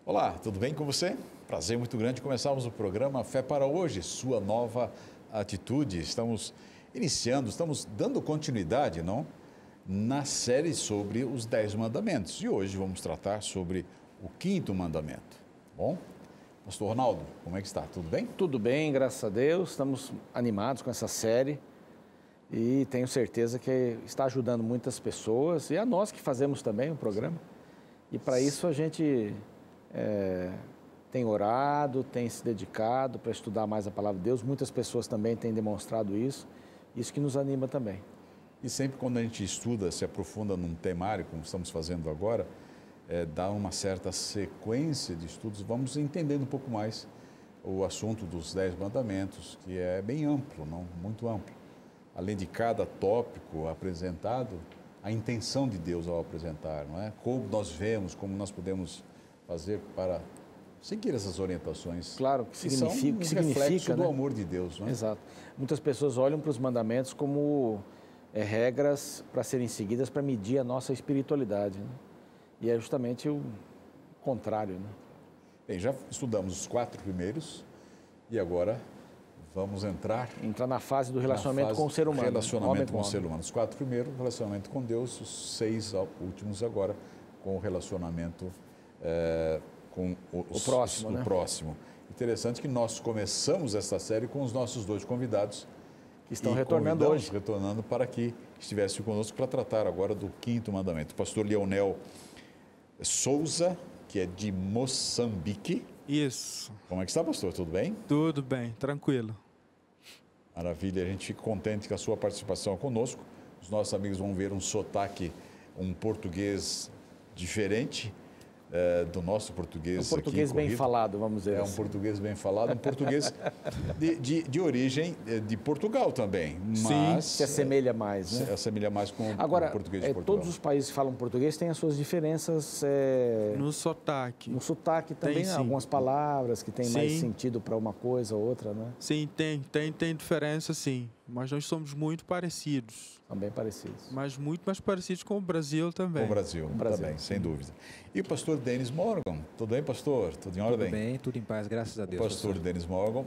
Olá, tudo bem com você? Prazer muito grande começarmos o programa Fé para Hoje, sua nova atitude. Estamos iniciando, estamos dando continuidade, não? Na série sobre os 10 mandamentos. E hoje vamos tratar sobre o 5º mandamento. Bom, pastor Ronaldo, como é que está? Tudo bem? Tudo bem, graças a Deus. Estamos animados com essa série e tenho certeza que está ajudando muitas pessoas e a nós que fazemos também o programa. E para isso a gente tem orado, tem se dedicado para estudar mais a palavra de Deus. Muitas pessoas também têm demonstrado isso que nos anima também. E sempre quando a gente estuda, se aprofunda num temário, como estamos fazendo agora, dá uma certa sequência de estudos, vamos entendendo um pouco mais o assunto dos 10 mandamentos, que é bem amplo, não? Muito amplo. Além de cada tópico apresentado, a intenção de Deus ao apresentar, não é? Como nós vemos, como nós podemos fazer para seguir essas orientações. Claro, que significa, que são reflexo do né? amor de Deus, não é? Exato. Muitas pessoas olham para os mandamentos como regras para serem seguidas para medir a nossa espiritualidade, né? E é justamente o contrário, né? Bem, já estudamos os 4 primeiros e agora vamos entrar na fase do relacionamento com o ser humano. Relacionamento com o ser humano. Os 4 primeiros, relacionamento com Deus, os 6 últimos agora, com o relacionamento com o próximo. Né? Próximo. Interessante que nós começamos essa série com os nossos 2 convidados, que estão retornando hoje. Retornando para que estivesse conosco para tratar agora do 5º mandamento. O pastor Leonel Souza, que é de Moçambique. Isso. Como é que está, pastor? Tudo bem? Tudo bem, tranquilo. Maravilha, a gente fica contente com a sua participação conosco. Os nossos amigos vão ver um sotaque, um português diferente do nosso português. Um português bem falado, vamos dizer assim. Um português bem falado, um português de origem de Portugal também. Mas se assemelha mais, né? Se assemelha mais com o português de Portugal. Todos os países que falam português têm as suas diferenças. No sotaque. No sotaque também, tem, algumas palavras que têm mais sentido para uma coisa ou outra, né? Sim, tem diferença, sim. Mas nós somos muito parecidos. São bem parecidos. Mas muito mais parecidos com o Brasil também. Com o Brasil também, sem dúvida. E o pastor Denis Morgan, tudo bem, pastor? Tudo em ordem? Tudo bem, tudo em paz, graças a Deus. O pastor Denis Morgan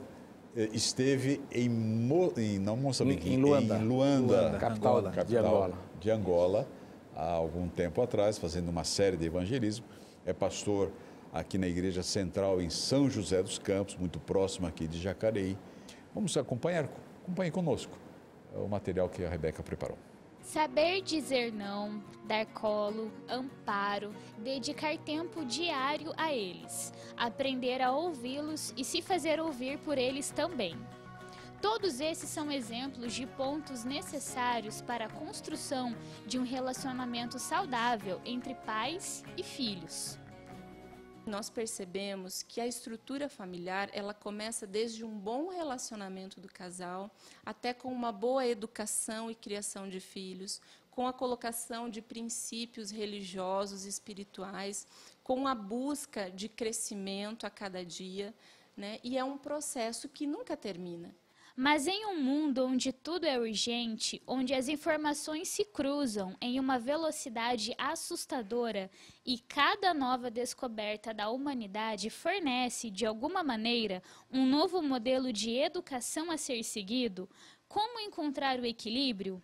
esteve em Moçambique, em Luanda, capital de Angola, há algum tempo atrás, fazendo uma série de evangelismo. É pastor aqui na Igreja Central em São José dos Campos, muito próximo aqui de Jacareí. Vamos acompanhe conosco o material que a Rebeca preparou. Saber dizer não, dar colo, amparo, dedicar tempo diário a eles, aprender a ouvi-los e se fazer ouvir por eles também. Todos esses são exemplos de pontos necessários para a construção de um relacionamento saudável entre pais e filhos. Nós percebemos que a estrutura familiar, ela começa desde um bom relacionamento do casal, até com uma boa educação e criação de filhos, com a colocação de princípios religiosos e espirituais, com a busca de crescimento a cada dia, né? E é um processo que nunca termina. Mas em um mundo onde tudo é urgente, onde as informações se cruzam em uma velocidade assustadora e cada nova descoberta da humanidade fornece, de alguma maneira, um novo modelo de educação a ser seguido, como encontrar o equilíbrio?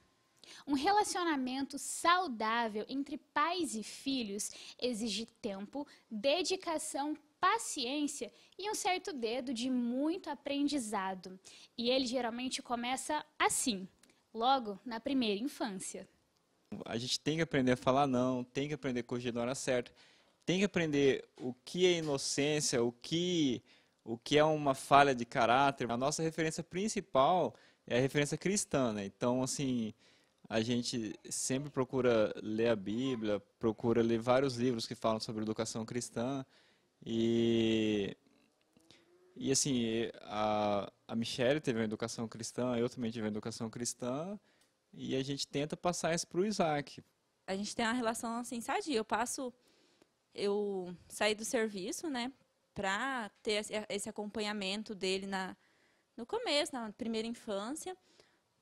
Um relacionamento saudável entre pais e filhos exige tempo, dedicação, paciência e um certo dedo de muito aprendizado. E ele geralmente começa assim, logo na primeira infância. A gente tem que aprender a falar não, tem que aprender a corrigir na hora certa, tem que aprender o que é inocência, o que é uma falha de caráter. A nossa referência principal é a referência cristã, né? Então, assim, a gente sempre procura ler a Bíblia, procura ler vários livros que falam sobre educação cristã. E assim, a Michelle teve uma educação cristã, eu também tive uma educação cristã, e a gente tenta passar isso para o Isaac. A gente tem uma relação assim, sadia. Eu saí do serviço, né, para ter esse acompanhamento dele no começo, na primeira infância,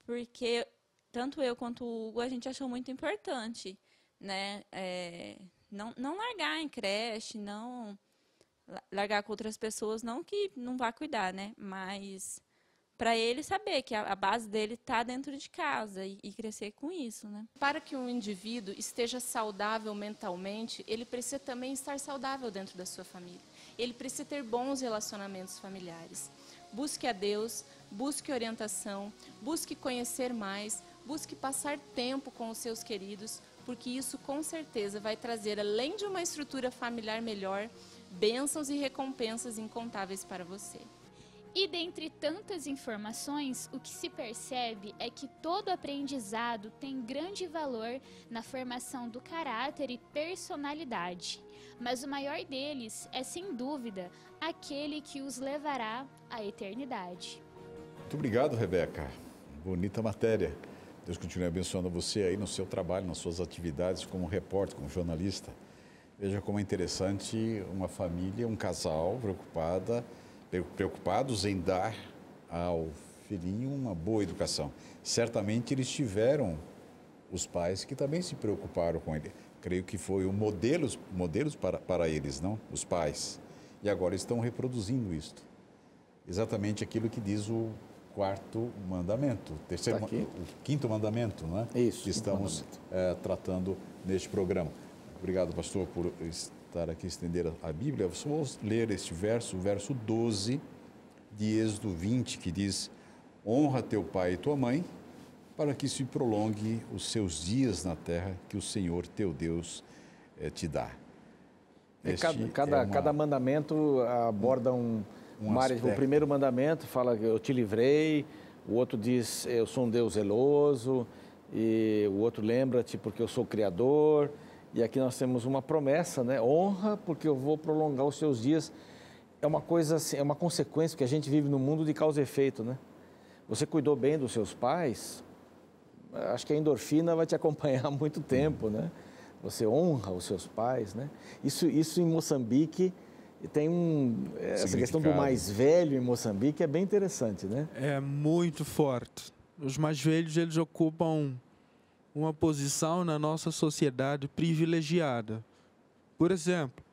porque tanto eu quanto o Hugo, a gente achou muito importante, né, não largar em creche, não largar com outras pessoas, não que não vá cuidar, né? Mas para ele saber que a base dele está dentro de casa e crescer com isso, né? Para que um indivíduo esteja saudável mentalmente, ele precisa também estar saudável dentro da sua família. Ele precisa ter bons relacionamentos familiares. Busque a Deus, busque orientação, busque conhecer mais, busque passar tempo com os seus queridos, porque isso com certeza vai trazer, além de uma estrutura familiar melhor, bênçãos e recompensas incontáveis para você. E dentre tantas informações, o que se percebe é que todo aprendizado tem grande valor na formação do caráter e personalidade. Mas o maior deles é, sem dúvida, aquele que os levará à eternidade. Muito obrigado, Rebeca. Bonita matéria. Deus continue abençoando você aí no seu trabalho, nas suas atividades como repórter, como jornalista. Veja como é interessante uma família, um casal preocupados em dar ao filhinho uma boa educação. Certamente eles tiveram os pais que também se preocuparam com ele. Creio que foi um modelos para eles, não? Os pais. E agora estão reproduzindo isto. Exatamente aquilo que diz o quarto mandamento, o quinto mandamento, né? Isso. Que estamos tratando neste programa. Obrigado, pastor, por estar aqui, estender a Bíblia. Vamos ler este verso, o verso 12 de Êxodo 20, que diz: honra teu pai e tua mãe, para que se prolongue os seus dias na terra que o Senhor teu Deus te dá. Cada mandamento aborda uma área. O primeiro mandamento fala que eu te livrei, o outro diz eu sou um Deus zeloso, e o outro lembra-te porque eu sou o Criador. E aqui nós temos uma promessa, né? Honra porque eu vou prolongar os seus dias. É uma coisa assim, é uma consequência, porque a gente vive num mundo de causa e efeito, né? Você cuidou bem dos seus pais, acho que a endorfina vai te acompanhar há muito tempo, né? Você honra os seus pais, né? Isso em Moçambique tem essa questão do mais velho em Moçambique é bem interessante, né? É muito forte. Os mais velhos, eles ocupam uma posição na nossa sociedade privilegiada. Por exemplo,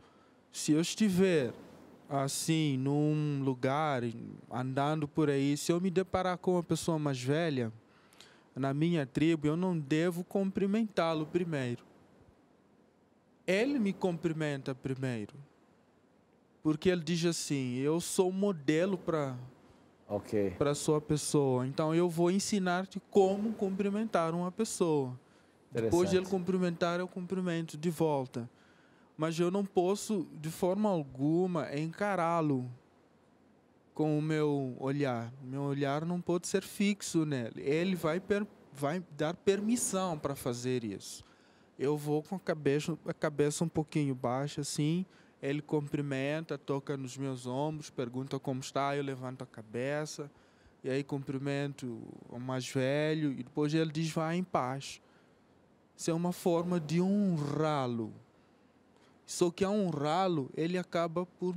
se eu estiver assim num lugar, andando por aí, se eu me deparar com uma pessoa mais velha, na minha tribo, eu não devo cumprimentá-lo primeiro. Ele me cumprimenta primeiro. Porque ele diz assim, eu sou modelo para a sua pessoa. Então, eu vou ensinar-te como cumprimentar uma pessoa. Depois de ele cumprimentar, eu cumprimento de volta. Mas eu não posso, de forma alguma, encará-lo com o meu olhar. Meu olhar não pode ser fixo nele. Ele vai dar permissão para fazer isso. Eu vou com a cabeça um pouquinho baixa, assim. Ele cumprimenta, toca nos meus ombros, pergunta como está, eu levanto a cabeça, e aí cumprimento o mais velho, e depois ele diz, vai em paz. Isso é uma forma de honrá-lo. Só que ao honrá-lo, ele acaba por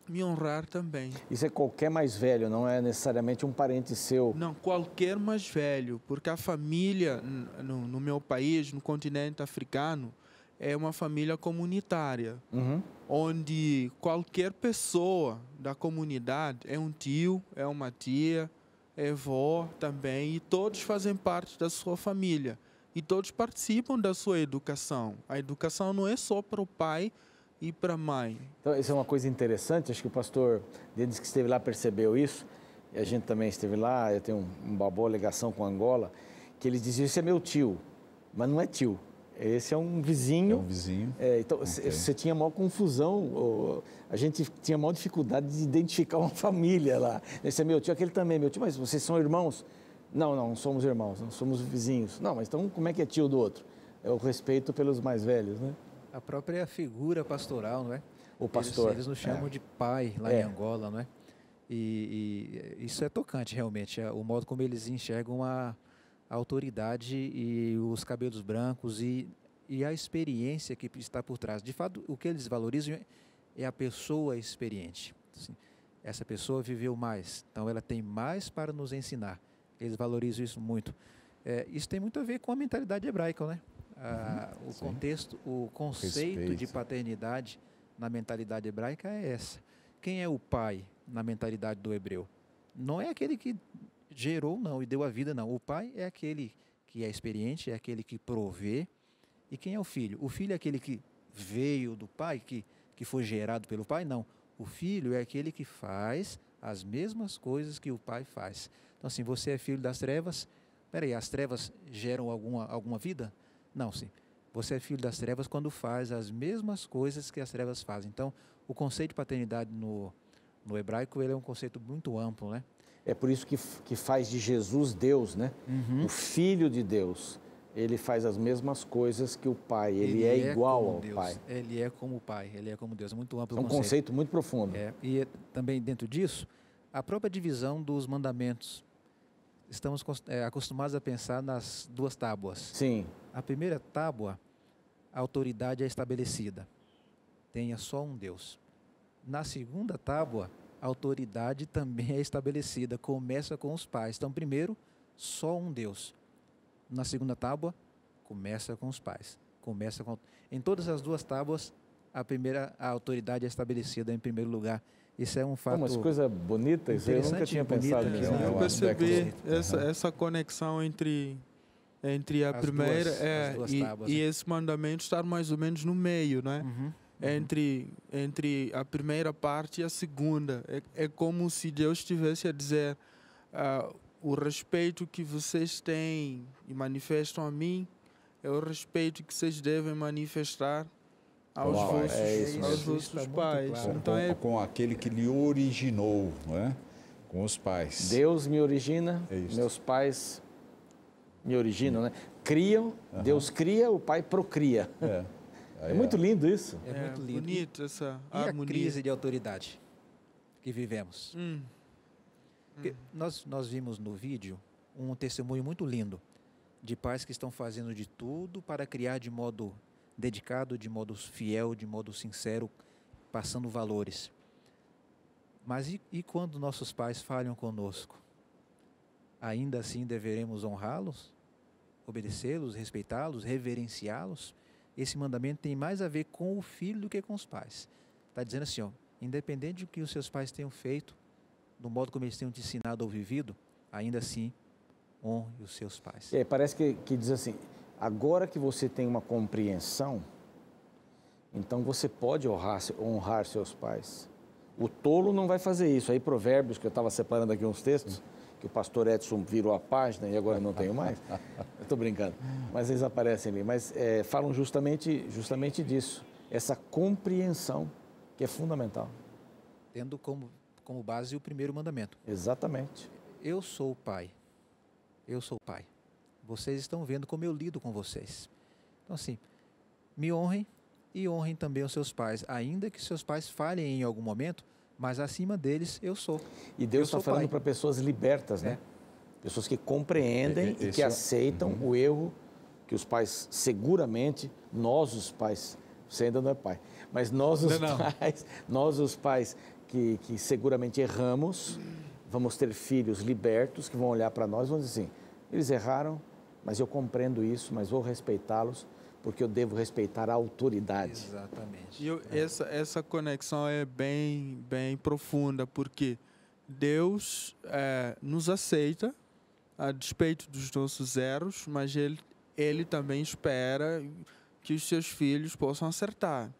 me honrar também. Isso é qualquer mais velho, não é necessariamente um parente seu? Não, qualquer mais velho, porque a família no meu país, no continente africano, é uma família comunitária, onde qualquer pessoa da comunidade é um tio, é uma tia, é avó também, e todos fazem parte da sua família. E todos participam da sua educação. A educação não é só para o pai e para a mãe. Então, isso é uma coisa interessante, acho que o pastor Denis que esteve lá percebeu isso, e a gente também esteve lá, eu tenho uma boa ligação com Angola, que eles diziam, esse é meu tio, mas não é tio. Esse é um vizinho. É um vizinho. Então, você tinha maior confusão, a gente tinha maior dificuldade de identificar uma família lá. Esse é meu tio, aquele também é meu tio, mas vocês são irmãos? Não somos irmãos, não somos vizinhos. Não, mas então como é que é tio do outro? É o respeito pelos mais velhos, né? A própria figura pastoral, não é? O pastor. Eles nos chamam de pai lá em Angola, não é? E isso é tocante, realmente, o modo como eles enxergam a autoridade e os cabelos brancos e a experiência que está por trás. De fato, o que eles valorizam é a pessoa experiente. Assim, essa pessoa viveu mais, então ela tem mais para nos ensinar. Eles valorizam isso muito. Isso tem muito a ver com a mentalidade hebraica, né? O contexto, o conceito de paternidade na mentalidade hebraica é essa. Quem é o pai na mentalidade do hebreu? Não é aquele que gerou, não, e deu a vida, não. O pai é aquele que é experiente, é aquele que provê. E quem é o filho? O filho é aquele que veio do pai, que foi gerado pelo pai? Não. O filho é aquele que faz as mesmas coisas que o pai faz. Então, assim, você é filho das trevas. Peraí, as trevas geram alguma vida? Não, sim. Você é filho das trevas quando faz as mesmas coisas que as trevas fazem. Então, o conceito de paternidade no hebraico, ele é um conceito muito amplo, né? É por isso que faz de Jesus Deus, né? O Filho de Deus. Ele faz as mesmas coisas que o Pai. Ele é igual ao Deus. Pai. Ele é como o Pai, ele é como Deus. É muito amplo É um conceito muito profundo. E também dentro disso, a própria divisão dos mandamentos. Estamos acostumados a pensar nas duas tábuas. Sim. A primeira tábua, a autoridade é estabelecida. Tenha só um Deus. Na segunda tábua, a autoridade também é estabelecida. Começa com os pais. Então, primeiro, só um Deus. Na segunda tábua, começa com os pais. Em todas as duas tábuas, a autoridade é estabelecida em primeiro lugar. Isso é um fato. Uma coisa bonita, isso eu nunca tinha pensado nisso. Eu percebi essa conexão entre a primeira e esse mandamento estar mais ou menos no meio, né? Entre a primeira parte e a segunda. É como se Deus estivesse a dizer o respeito que vocês têm e manifestam a mim é o respeito que vocês devem manifestar aos vossos pais. Claro. Então com aquele que lhe originou, não é? Com os pais. Deus me origina, meus pais me originam, né? Criam, Deus cria, o pai procria. É muito lindo isso. É muito lindo. Bonito essa harmonia. harmonia. A crise de autoridade que vivemos. Nós vimos no vídeo um testemunho muito lindo de pais que estão fazendo de tudo para criar de modo dedicado, de modo fiel, de modo sincero, passando valores. Mas e quando nossos pais falham conosco? Ainda assim deveremos honrá-los, obedecê-los, respeitá-los, reverenciá-los? Esse mandamento tem mais a ver com o filho do que com os pais. Está dizendo assim, independente do que os seus pais tenham feito, do modo como eles tenham te ensinado ou vivido, ainda assim, honre os seus pais. Parece que diz assim, agora que você tem uma compreensão, então você pode honrar seus pais. O tolo não vai fazer isso. Aí Provérbios, que eu estava separando aqui uns textos, que o pastor Edson virou a página e agora não tenho mais. Eu estou brincando, mas eles aparecem ali. Mas falam justamente disso, essa compreensão que é fundamental. Tendo como base o primeiro mandamento. Exatamente. Eu sou o pai. Eu sou o pai. Vocês estão vendo como eu lido com vocês. Então, assim, me honrem e honrem também os seus pais, ainda que seus pais falhem em algum momento, mas acima deles eu sou. E Deus está falando para pessoas libertas, né? Pessoas que compreendem e que aceitam o erro que os pais, seguramente, nós os pais, você ainda não é pai, mas nós os pais que seguramente erramos, vamos ter filhos libertos que vão olhar para nós e vão dizer assim, eles erraram, mas eu compreendo isso, mas vou respeitá-los, porque eu devo respeitar a autoridade. Exatamente. E essa conexão é bem profunda, porque Deus nos aceita a despeito dos nossos erros, mas Ele também espera que os seus filhos possam acertar.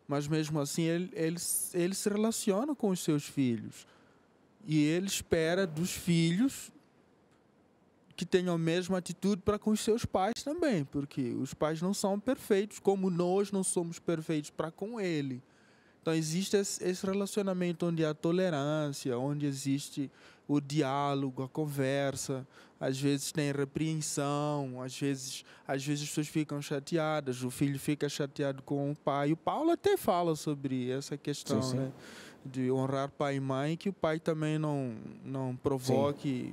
Mas mesmo assim, ele se relaciona com os seus filhos. E Ele espera dos filhos que tenham a mesma atitude para com os seus pais também, porque os pais não são perfeitos, como nós não somos perfeitos para com Ele. Então existe esse relacionamento onde há tolerância, onde existe o diálogo, a conversa, às vezes tem repreensão, às vezes as pessoas ficam chateadas, o filho fica chateado com o pai. O Paulo até fala sobre essa questão, sim. né? De honrar pai e mãe, que o pai também não provoque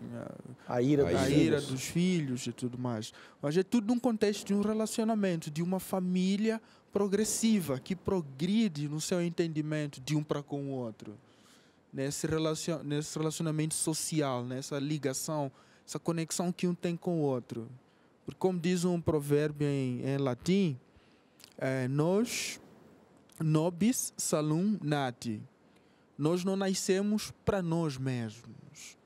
a ira dos filhos e tudo mais. Mas é tudo num contexto de um relacionamento, de uma família progressiva, que progride no seu entendimento de um para com o outro. Nesse relacionamento social, nessa ligação, essa conexão que um tem com o outro. Porque como diz um provérbio em latim, nós nobis salum nati. Nós não nascemos para nós mesmos.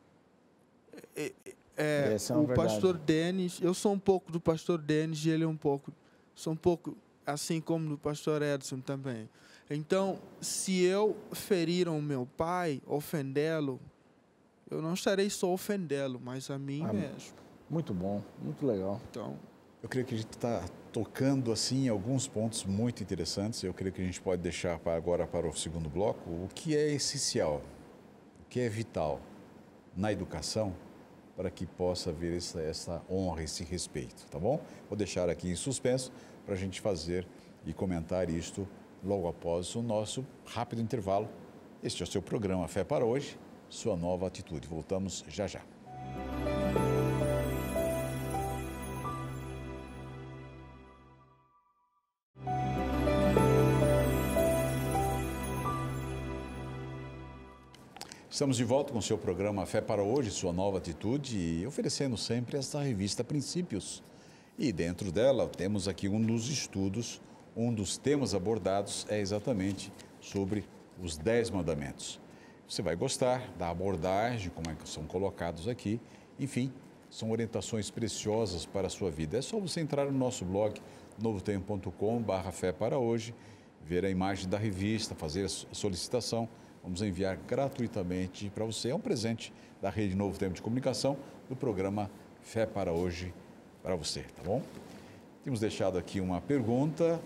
O pastor Denis, eu sou um pouco do pastor Denis e ele é um pouco, sou um pouco assim como do pastor Edson também. Então, se eu ferir o meu pai, ofendê-lo, eu não estarei só ofendê-lo, mas a mim mesmo. Muito bom, muito legal. Então, eu creio que a gente está tocando assim alguns pontos muito interessantes. Eu creio que a gente pode deixar agora para o segundo bloco o que é essencial, o que é vital na educação para que possa haver essa honra, esse respeito, tá bom? Vou deixar aqui em suspenso para a gente fazer e comentar isto logo após o nosso rápido intervalo. Este é o seu programa Fé para Hoje, sua nova atitude. Voltamos já já. Estamos de volta com o seu programa Fé para Hoje, sua nova atitude, e oferecendo sempre esta revista Princípios. E dentro dela temos aqui um dos estudos, um dos temas abordados é exatamente sobre os 10 mandamentos. Você vai gostar da abordagem, como é que são colocados aqui, enfim, são orientações preciosas para a sua vida. É só você entrar no nosso blog, novotempo.com/fé para hoje, ver a imagem da revista, fazer a solicitação. Vamos enviar gratuitamente para você. É um presente da Rede Novo Tempo de Comunicação, do programa Fé para Hoje, para você, tá bom? Temos deixado aqui uma pergunta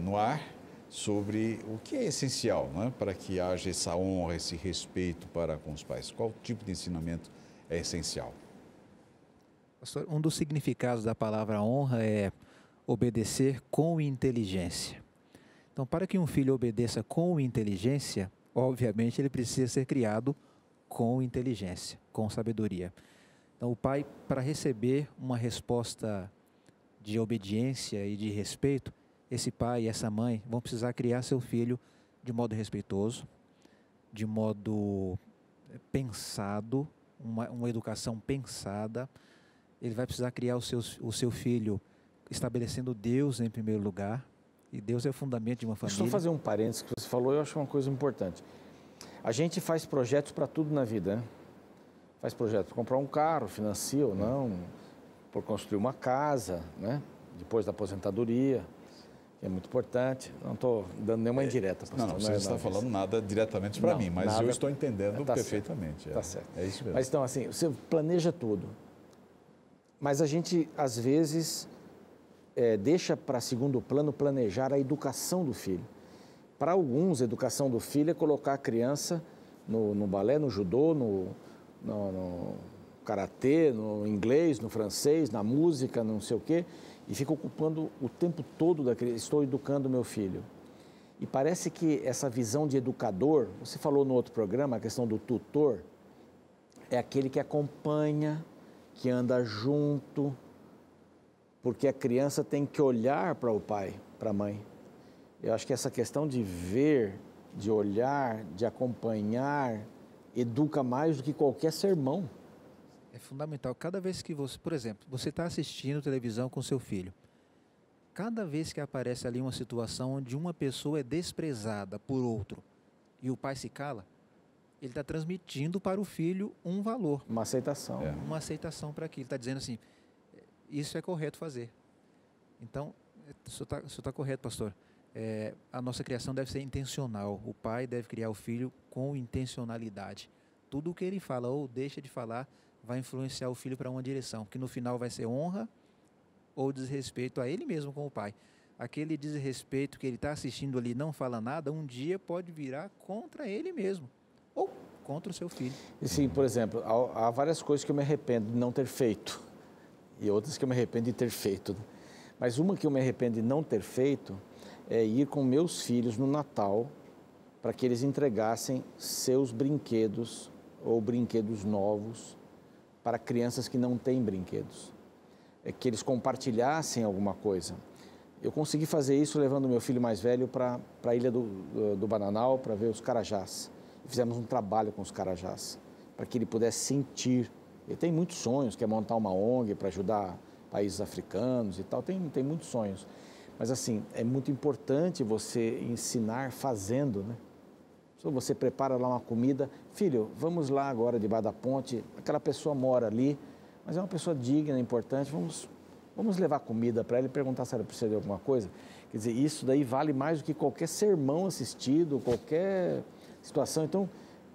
no ar sobre o que é essencial, né, para que haja essa honra, esse respeito para com os pais. Qual tipo de ensinamento é essencial? Pastor, um dos significados da palavra honra é obedecer com inteligência. Então, para que um filho obedeça com inteligência, obviamente ele precisa ser criado com inteligência, com sabedoria. Então, o pai, para receber uma resposta de obediência e de respeito, esse pai e essa mãe vão precisar criar seu filho de modo respeitoso, de modo pensado, uma educação pensada. Ele vai precisar criar o seu filho estabelecendo Deus em primeiro lugar. E Deus é o fundamento de uma família. Deixa eu fazer um parênteses que você falou, eu acho uma coisa importante. A gente faz projetos para tudo na vida, né? Faz projetos para comprar um carro, financia ou não, por construir uma casa, né? Depois da aposentadoria, que é muito importante. Não estou dando nenhuma indireta, pastor. Não, você não está falando nada diretamente para mim, mas eu estou entendendo perfeitamente. Está certo. É isso mesmo. Mas então, assim, você planeja tudo. Mas a gente, às vezes, deixa para segundo plano planejar a educação do filho. Para alguns, a educação do filho é colocar a criança no balé, no judô, no karatê, no inglês, no francês, na música, não sei o quê, e fica ocupando o tempo todo da criança. Estou educando meu filho. E parece que essa visão de educador, você falou no outro programa, a questão do tutor, é aquele que acompanha, que anda junto, porque a criança tem que olhar para o pai, para a mãe. Eu acho que essa questão de ver, de olhar, de acompanhar, educa mais do que qualquer sermão. É fundamental. Cada vez que você, por exemplo, você está assistindo televisão com seu filho, cada vez que aparece ali uma situação onde uma pessoa é desprezada por outro e o pai se cala, ele está transmitindo para o filho um valor. Uma aceitação. Uma aceitação para aquilo. Ele está dizendo assim, isso é correto fazer. Então, o senhor está correto, pastor. A nossa criação deve ser intencional. O pai deve criar o filho com intencionalidade. Tudo o que ele fala ou deixa de falar vai influenciar o filho para uma direção, que no final vai ser honra ou desrespeito a ele mesmo com o pai. Aquele desrespeito que ele está assistindo ali, não fala nada, um dia pode virar contra ele mesmo ou contra o seu filho. E sim, por exemplo, há várias coisas que eu me arrependo de não ter feito e outras que eu me arrependo de ter feito. Mas uma que eu me arrependo de não ter feito é ir com meus filhos no Natal para que eles entregassem seus brinquedos ou brinquedos novos para crianças que não têm brinquedos. Que eles compartilhassem alguma coisa. Eu consegui fazer isso levando meu filho mais velho para a ilha do Bananal para ver os carajás. Fizemos um trabalho com os carajás, para que ele pudesse sentir. Ele tem muitos sonhos, quer montar uma ONG para ajudar países africanos e tal, tem muitos sonhos. Mas assim, é muito importante você ensinar fazendo, né? Se você prepara lá uma comida, filho, vamos lá agora debaixo da ponte, aquela pessoa mora ali, mas é uma pessoa digna, importante, vamos levar comida para ela e perguntar se ela precisa de alguma coisa. Quer dizer, isso daí vale mais do que qualquer sermão assistido, qualquer situação. Então,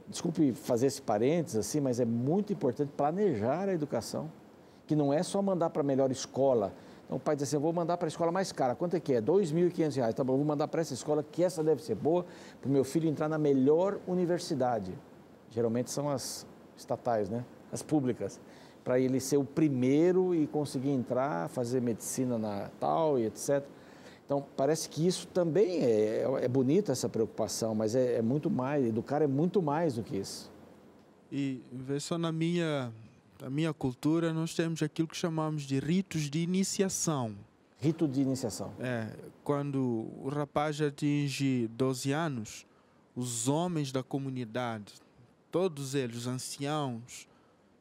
desculpe fazer esse parênteses assim, mas é muito importante planejar a educação, que não é só mandar para a melhor escola. Então o pai diz assim, eu vou mandar para a escola mais cara. Quanto é que é? R$2.500. Tá bom, eu vou mandar para essa escola, que essa deve ser boa, para o meu filho entrar na melhor universidade. Geralmente são as estatais, né? As públicas. Para ele ser o primeiro e conseguir entrar, fazer medicina na tal e etc. Então, parece que isso também é bonito, essa preocupação, mas é muito mais, educar é muito mais do que isso. E vê só na minha cultura, nós temos aquilo que chamamos de ritos de iniciação. Rito de iniciação. Quando o rapaz atinge 12 anos, os homens da comunidade, todos eles, os anciãos,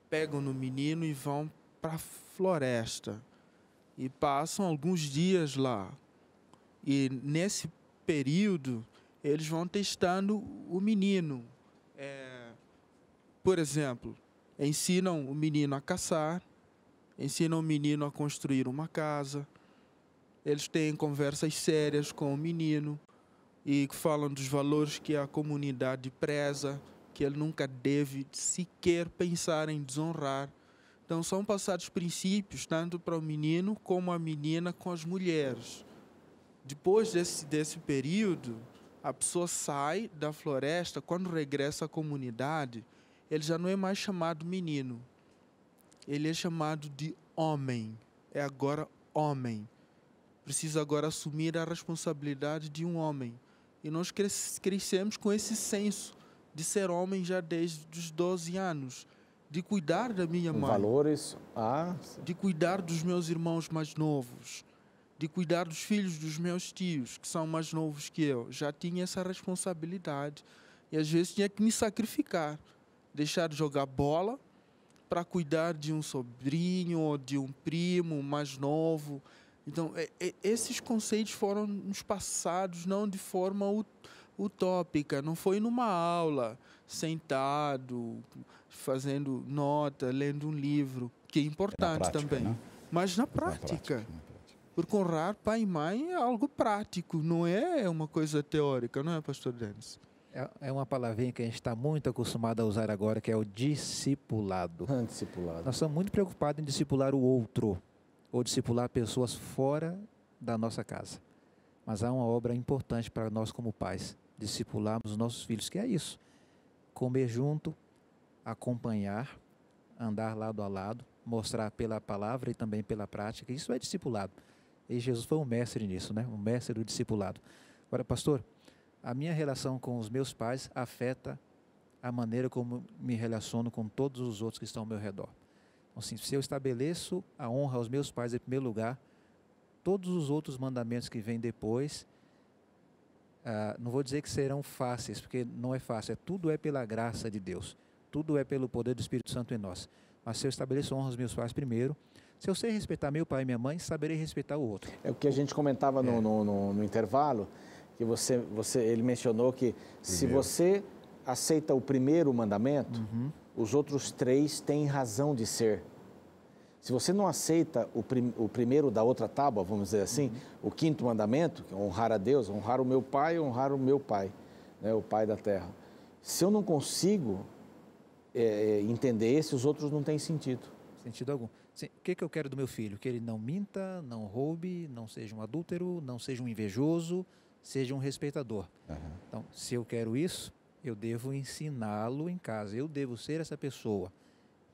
pegam no menino e vão para a floresta e passam alguns dias lá. E nesse período, eles vão testando o menino. Por exemplo, ensinam o menino a caçar, ensinam o menino a construir uma casa. Eles têm conversas sérias com o menino e falam dos valores que a comunidade preza, que ele nunca deve sequer pensar em desonrar. Então, são passados princípios tanto para o menino como a menina com as mulheres. Depois desse período, a pessoa sai da floresta, quando regressa à comunidade, ele já não é mais chamado menino. Ele é chamado de homem. É agora homem. Precisa agora assumir a responsabilidade de um homem. E nós crescemos com esse senso de ser homem já desde os 12 anos. De cuidar da minha mãe. Valores. De cuidar dos meus irmãos mais novos. De cuidar dos filhos dos meus tios, que são mais novos que eu. Já tinha essa responsabilidade. E às vezes tinha que me sacrificar. Deixar de jogar bola para cuidar de um sobrinho ou de um primo mais novo. Então, esses conceitos foram nos passados não de forma utópica. Não foi numa aula, sentado, fazendo nota, lendo um livro, que é importante prática, também. Né? Mas na prática. Porque honrar pai e mãe é algo prático, não é uma coisa teórica, não é, pastor Denis? É uma palavrinha que a gente está muito acostumado a usar agora, que é o discipulado. Discipulado. Nós estamos muito preocupados em discipular o outro, ou discipular pessoas fora da nossa casa. Mas há uma obra importante para nós como pais, discipularmos os nossos filhos, que é isso. Comer junto, acompanhar, andar lado a lado, mostrar pela palavra e também pela prática. Isso é discipulado. E Jesus foi um mestre nisso, né? Um mestre do discipulado. Agora, pastor, a minha relação com os meus pais afeta a maneira como me relaciono com todos os outros que estão ao meu redor. Então, assim, se eu estabeleço a honra aos meus pais em primeiro lugar, todos os outros mandamentos que vêm depois, não vou dizer que serão fáceis, porque não é fácil, tudo é pela graça de Deus, tudo é pelo poder do Espírito Santo em nós. Mas se eu estabeleço honra aos meus pais primeiro, se eu sei respeitar meu pai e minha mãe, saberei respeitar o outro. É o que a gente comentava no intervalo, que ele mencionou que se você aceita o primeiro mandamento, os outros 3 têm razão de ser. Se você não aceita o primeiro da outra tábua, vamos dizer assim, o 5º mandamento, que é honrar a Deus, honrar o meu pai, né, o pai da terra. Se eu não consigo entender esse, os outros não têm sentido. Sentido algum. Sim, o que eu quero do meu filho? Que ele não minta, não roube, não seja um adúltero, não seja um invejoso, seja um respeitador. Então, se eu quero isso, eu devo ensiná-lo em casa. Eu devo ser essa pessoa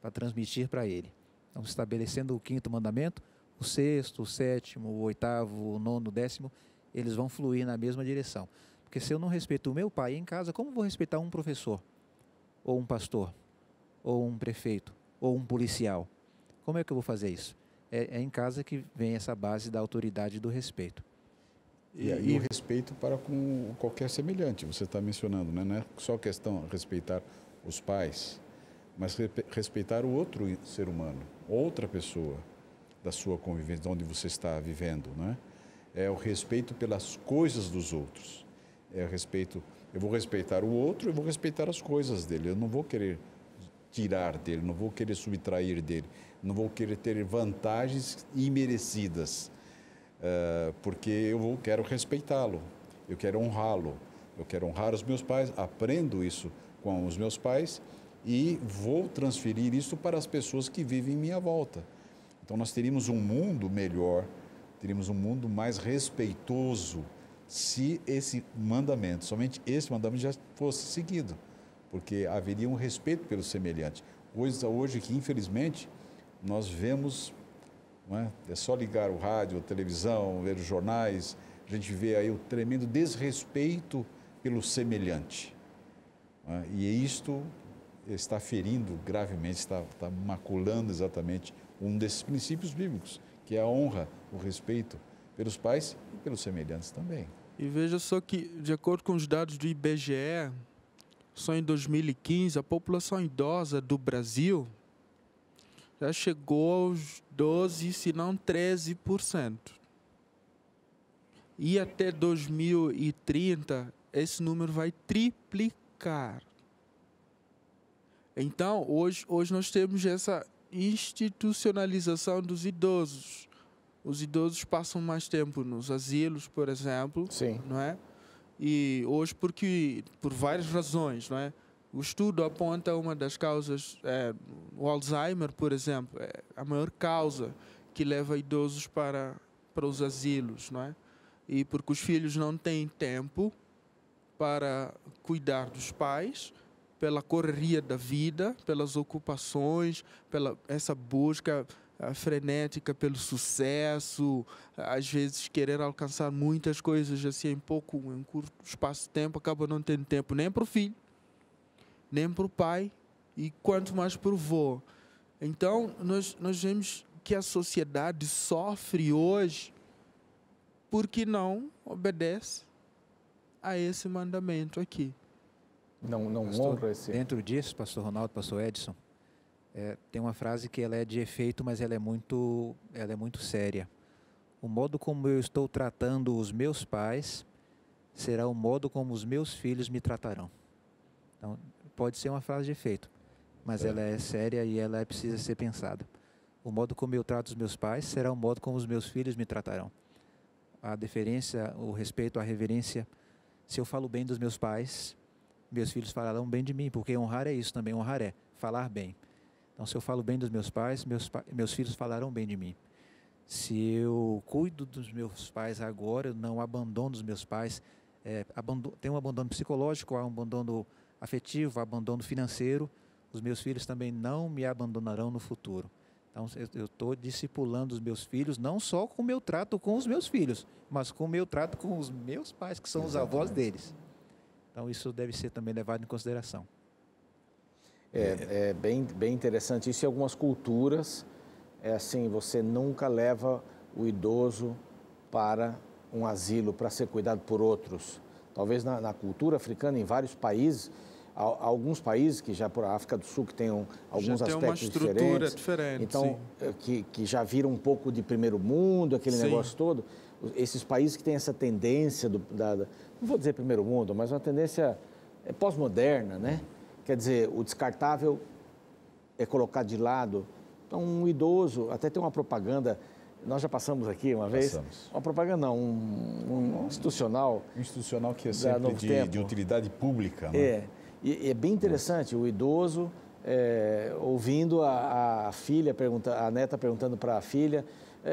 para transmitir para ele. Então, estabelecendo o 5º mandamento, o 6º, o 7º, o 8º, o 9º, o 10º, eles vão fluir na mesma direção. Porque se eu não respeito o meu pai em casa, como vou respeitar um professor? Ou um pastor? Ou um prefeito? Ou um policial? Como é que eu vou fazer isso? É em casa que vem essa base da autoridade e do respeito. E o respeito para com qualquer semelhante, você está mencionando, né? Não é só questão de respeitar os pais, mas respeitar o outro ser humano, outra pessoa da sua convivência, de onde você está vivendo, né? é o respeito pelas coisas dos outros. É o respeito, eu vou respeitar o outro, eu vou respeitar as coisas dele. Eu não vou querer tirar dele, não vou querer subtrair dele, não vou querer ter vantagens imerecidas, porque eu quero respeitá-lo, eu quero honrá-lo, eu quero honrar os meus pais, aprendo isso com os meus pais e vou transferir isso para as pessoas que vivem em minha volta. Então nós teríamos um mundo melhor, teríamos um mundo mais respeitoso se esse mandamento, somente esse mandamento já fosse seguido, porque haveria um respeito pelo semelhante. Hoje que infelizmente nós vemos, não é? É só ligar o rádio, a televisão, ver os jornais, a gente vê aí o tremendo desrespeito pelo semelhante. Não é? E isto está ferindo gravemente, está maculando exatamente um desses princípios bíblicos, que é a honra, o respeito pelos pais e pelos semelhantes também. E veja só que, de acordo com os dados do IBGE, só em 2015, a população idosa do Brasil já chegou aos 12%, se não 13%. E até 2030, esse número vai triplicar. Então, hoje nós temos essa institucionalização dos idosos. Os idosos passam mais tempo nos asilos, por exemplo, Sim. não é? E hoje por várias razões, não é? O estudo aponta uma das causas, o Alzheimer, por exemplo, é a maior causa que leva idosos para os asilos, não é? E porque os filhos não têm tempo para cuidar dos pais, pela correria da vida, pelas ocupações, pela essa busca frenética pelo sucesso, às vezes querer alcançar muitas coisas assim em curto espaço de tempo, acaba não tendo tempo nem para o filho, nem para o pai e quanto mais para o avô. Então, nós vemos que a sociedade sofre hoje porque não obedece a esse mandamento aqui. Não Pastor, honra esse... Dentro disso, pastor Ronaldo, pastor Edson, tem uma frase que ela é de efeito, mas ela é muito séria. O modo como eu estou tratando os meus pais será o modo como os meus filhos me tratarão. Então, pode ser uma frase de efeito, mas ela é séria e ela precisa ser pensada. O modo como eu trato os meus pais será o modo como os meus filhos me tratarão. A deferência, o respeito, a reverência. Se eu falo bem dos meus pais, meus filhos falarão bem de mim, porque honrar é isso também, honrar é falar bem. Então, se eu falo bem dos meus pais, meus filhos falarão bem de mim. Se eu cuido dos meus pais agora, eu não abandono os meus pais, tem um abandono psicológico, há um abandono afetivo, abandono financeiro, os meus filhos também não me abandonarão no futuro. Então, eu estou discipulando os meus filhos, não só com o meu trato com os meus filhos, mas com o meu trato com os meus pais, que são os avós deles. Então, isso deve ser também levado em consideração. É bem interessante isso. Em algumas culturas, é assim, você nunca leva o idoso para um asilo para ser cuidado por outros. Talvez na cultura africana, em vários países, alguns países que já por África do Sul que tem alguns aspectos diferentes, então que já viram um pouco de primeiro mundo, aquele negócio todo. Esses países que têm essa tendência não vou dizer primeiro mundo, mas uma tendência pós-moderna, né? Quer dizer, o descartável é colocado de lado. Então, um idoso, até tem uma propaganda, nós já passamos aqui uma vez, uma propaganda não, um institucional. Institucional que é sempre de utilidade pública. Né? E é bem interessante, o idoso ouvindo a filha, a neta perguntando para a filha,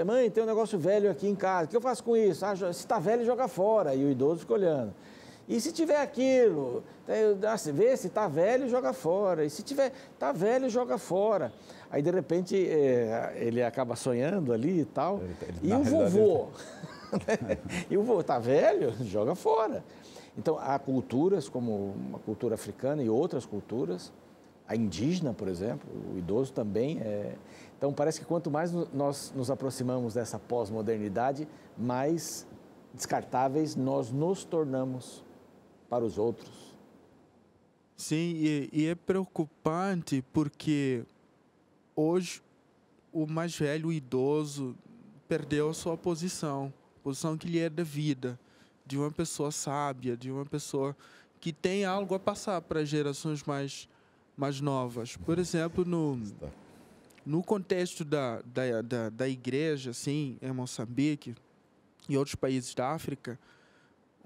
mãe, tem um negócio velho aqui em casa, o que eu faço com isso? Se está velho, joga fora. E o idoso fica olhando. E se tiver aquilo, vê se está velho, joga fora. E se está velho, joga fora. Aí, de repente, ele acaba sonhando ali e tal. E o vovô? E o vovô está velho, joga fora. Então, há culturas, como a cultura africana e outras culturas, a indígena, por exemplo, o idoso também é... Então, parece que quanto mais nós nos aproximamos dessa pós-modernidade, mais descartáveis nós nos tornamos para os outros. Sim, e é preocupante porque hoje o mais velho, o idoso, perdeu a sua posição. posição que lhe é devida, de uma pessoa sábia, de uma pessoa que tem algo a passar para gerações mais novas. Por exemplo, no contexto da igreja, assim, em Moçambique e outros países da África,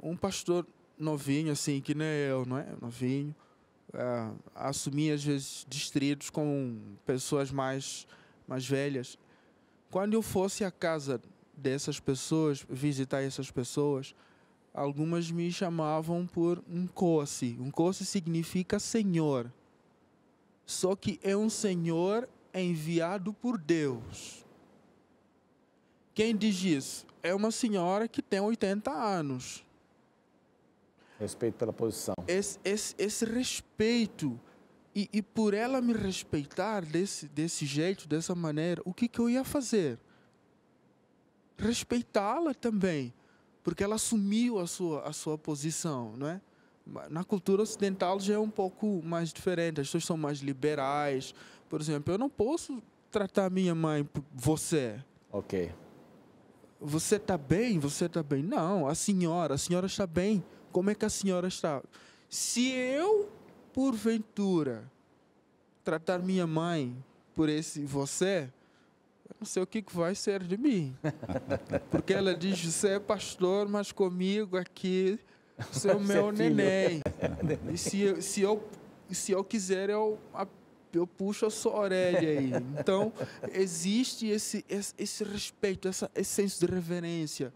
um pastor novinho, assim, que nem eu, não é? Novinho, assumia, às vezes, distritos com pessoas mais velhas. Quando eu fosse à casa dessas pessoas, visitar essas pessoas, algumas me chamavam por Nkosi. Nkosi significa Senhor. Só que é um Senhor enviado por Deus. Quem diz isso? É uma senhora que tem 80 anos. Respeito pela posição. Esse respeito, e por ela me respeitar desse jeito, dessa maneira, o que eu ia fazer? Respeitá-la também, porque ela assumiu a sua posição, não é? Na cultura ocidental já é um pouco mais diferente, as pessoas são mais liberais. Por exemplo, eu não posso tratar minha mãe por você. Ok. Você está bem? Você está bem? Não, a senhora está bem. Como é que a senhora está? Se eu, porventura, tratar minha mãe por esse você, eu não sei o que vai ser de mim. Porque ela diz, você é pastor, mas comigo aqui, você é o meu neném. E se eu quiser, eu puxo a sua orelha aí. Então, existe esse respeito, esse senso de reverência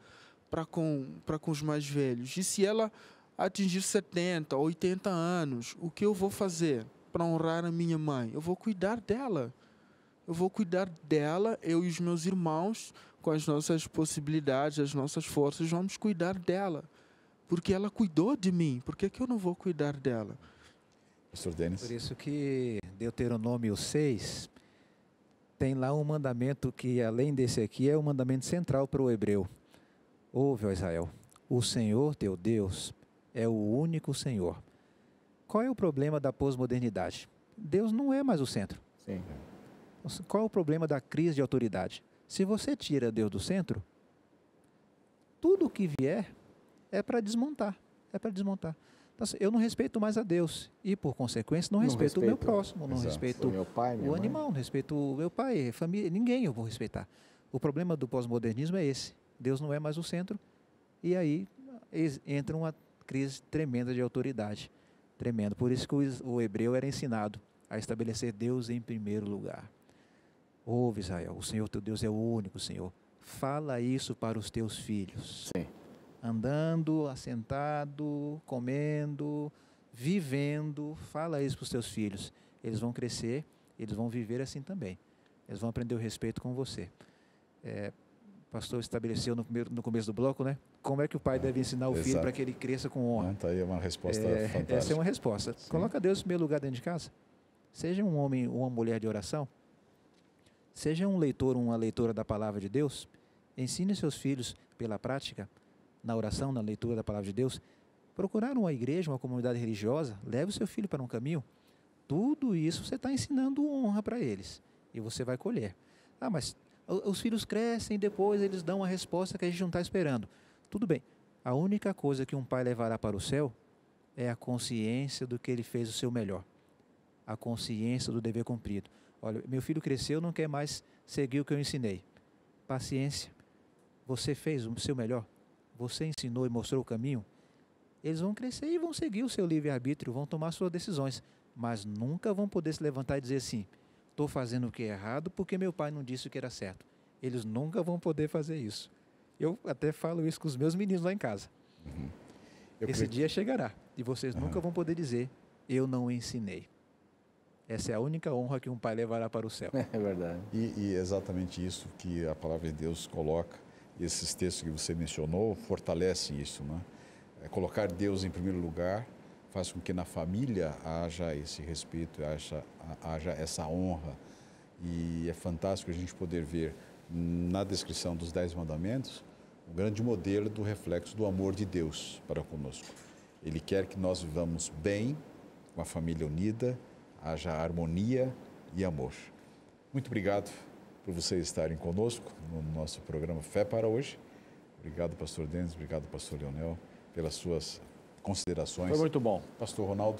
para com os mais velhos. E se ela atingir 70, 80 anos, o que eu vou fazer para honrar a minha mãe? Eu vou cuidar dela. Eu e os meus irmãos, com as nossas possibilidades, as nossas forças, vamos cuidar dela. Porque ela cuidou de mim. Por que eu não vou cuidar dela? Pastor Denis. Por isso que Deuteronômio 6 tem lá um mandamento que, além desse aqui, é o mandamento central para o hebreu. Ouve, ó Israel, o Senhor teu Deus é o único Senhor. Qual é o problema da pós-modernidade? Deus não é mais o centro. Sim. Qual é o problema da crise de autoridade? Se você tira Deus do centro, tudo o que vier é para desmontar. Então, eu não respeito mais a Deus e, por consequência, não respeito o meu próximo, não respeito meu pai, o animal, não respeito o meu pai, família, ninguém eu vou respeitar. O problema do pós-modernismo é esse. Deus não é mais o centro e aí entra uma crise tremenda de autoridade. Tremendo. Por isso que o hebreu era ensinado a estabelecer Deus em primeiro lugar. Ouve, Israel, o Senhor teu Deus é o único Senhor. Fala isso para os teus filhos. Sim. Andando, assentado, comendo, vivendo, fala isso para os teus filhos. Eles vão crescer, eles vão viver assim também. Eles vão aprender o respeito com você. O pastor estabeleceu no começo do bloco, né? Como é que o pai deve ensinar o filho para que ele cresça com honra? Está aí uma resposta fantástica. Essa é uma resposta. Sim. Coloca Deus em primeiro lugar dentro de casa. Seja um homem ou uma mulher de oração. Seja um leitor ou uma leitora da palavra de Deus. Ensine seus filhos pela prática, na oração, na leitura da palavra de Deus. Procurar uma igreja, uma comunidade religiosa, leve o seu filho para um caminho. Tudo isso você está ensinando honra para eles. E você vai colher. Mas os filhos crescem e depois eles dão a resposta que a gente não está esperando. Tudo bem. A única coisa que um pai levará para o céu é a consciência do que ele fez o seu melhor. A consciência do dever cumprido. Olha, meu filho cresceu, não quer mais seguir o que eu ensinei. Paciência. Você fez o seu melhor. Você ensinou e mostrou o caminho. Eles vão crescer e vão seguir o seu livre-arbítrio, vão tomar suas decisões. Mas nunca vão poder se levantar e dizer assim, estou fazendo o que é errado porque meu pai não disse o que era certo. Eles nunca vão poder fazer isso. Eu até falo isso com os meus meninos lá em casa. Uhum. Esse dia chegará e vocês nunca vão poder dizer, eu não ensinei. Essa é a única honra que um pai levará para o céu. É verdade. E exatamente isso que a palavra de Deus coloca, esses textos que você mencionou, fortalecem isso, né? Colocar Deus em primeiro lugar faz com que na família haja esse respeito, haja essa honra. E é fantástico a gente poder ver na descrição dos 10 mandamentos um grande modelo do reflexo do amor de Deus para conosco. Ele quer que nós vivamos bem, com a família unida, haja harmonia e amor. Muito obrigado por vocês estarem conosco no nosso programa Fé para hoje. Obrigado, pastor Denis, obrigado, pastor Leonel, pelas suas considerações. Foi muito bom. Pastor Ronaldo,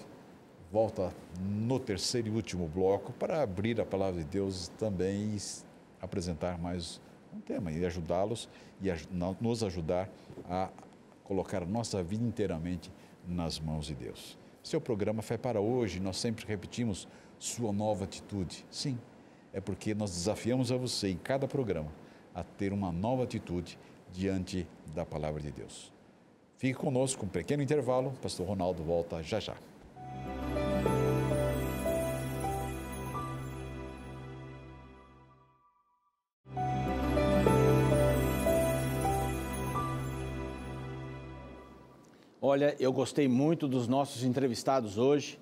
volta no terceiro e último bloco para abrir a palavra de Deus também e apresentar mais um tema e ajudá-los e nos ajudar a colocar a nossa vida inteiramente nas mãos de Deus. Seu programa Fé para Hoje, nós sempre repetimos sua nova atitude. Sim, é porque nós desafiamos a você em cada programa a ter uma nova atitude diante da palavra de Deus. Fique conosco, um pequeno intervalo. Pastor Ronaldo volta já já. Olha, eu gostei muito dos nossos entrevistados hoje.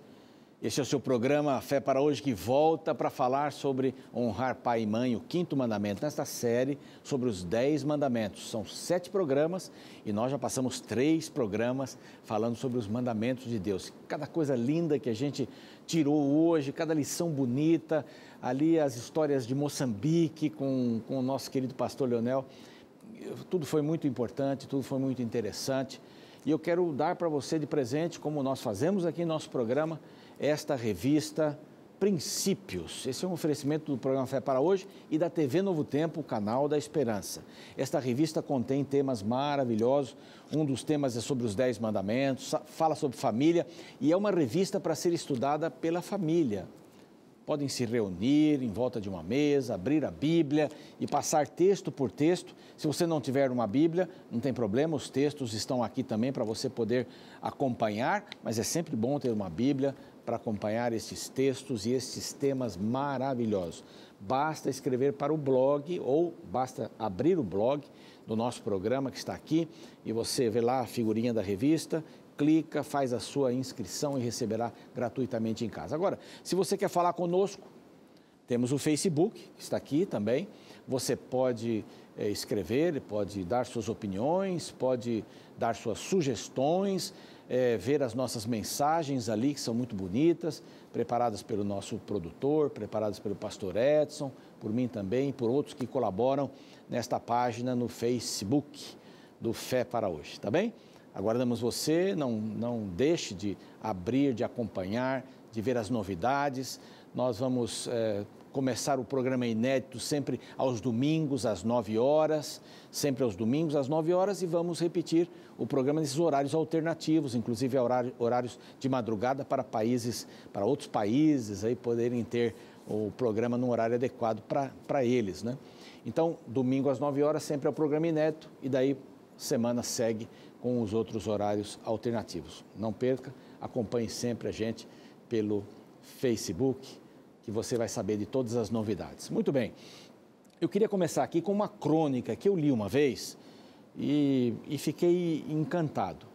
Esse é o seu programa Fé para Hoje, que volta para falar sobre honrar pai e mãe, o 5º mandamento, nesta série sobre os 10 mandamentos. São 7 programas e nós já passamos 3 programas falando sobre os mandamentos de Deus. Cada coisa linda que a gente tirou hoje, cada lição bonita, ali as histórias de Moçambique com o nosso querido pastor Leonel. Tudo foi muito importante, tudo foi muito interessante. E eu quero dar para você de presente, como nós fazemos aqui em nosso programa, esta revista Princípios. Esse é um oferecimento do programa Fé para Hoje e da TV Novo Tempo, o canal da Esperança. Esta revista contém temas maravilhosos. Um dos temas é sobre os 10 mandamentos, fala sobre família e é uma revista para ser estudada pela família. Podem se reunir em volta de uma mesa, abrir a Bíblia e passar texto por texto. Se você não tiver uma Bíblia, não tem problema, os textos estão aqui também para você poder acompanhar, mas é sempre bom ter uma Bíblia para acompanhar esses textos e esses temas maravilhosos. Basta escrever para o blog ou basta abrir o blog do nosso programa que está aqui e você vê lá a figurinha da revista, clica, faz a sua inscrição e receberá gratuitamente em casa. Agora, se você quer falar conosco, temos o Facebook, que está aqui também. Você pode escrever, pode dar suas opiniões, pode dar suas sugestões, ver as nossas mensagens ali, que são muito bonitas, preparadas pelo nosso produtor, preparadas pelo pastor Edson, por mim também, por outros que colaboram nesta página no Facebook do Fé para Hoje, tá bem? Aguardamos você, não deixe de abrir, de acompanhar, de ver as novidades. Nós vamos começar o programa inédito sempre aos domingos, às 9 horas, sempre aos domingos, às 9 horas, e vamos repetir o programa nesses horários alternativos, inclusive horários de madrugada para outros países, aí poderem ter o programa num horário adequado para eles, né? Então, domingo às 9 horas sempre é o programa inédito e daí semana segue com os outros horários alternativos. Não perca, acompanhe sempre a gente pelo Facebook, que você vai saber de todas as novidades. Muito bem, eu queria começar aqui com uma crônica que eu li uma vez e fiquei encantado.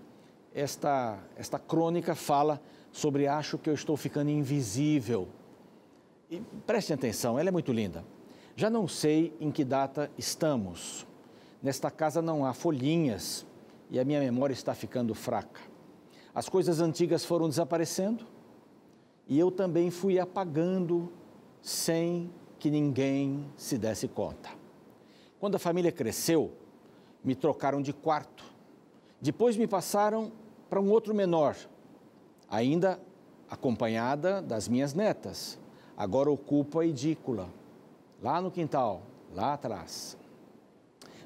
Esta crônica fala sobre acho que eu estou ficando invisível. E preste atenção, ela é muito linda. Já não sei em que data estamos. Nesta casa não há folhinhas e a minha memória está ficando fraca. As coisas antigas foram desaparecendo e eu também fui apagando sem que ninguém se desse conta. Quando a família cresceu, me trocaram de quarto. Depois me passaram para um outro menor, ainda acompanhada das minhas netas. Agora ocupo a edícula, lá no quintal, lá atrás.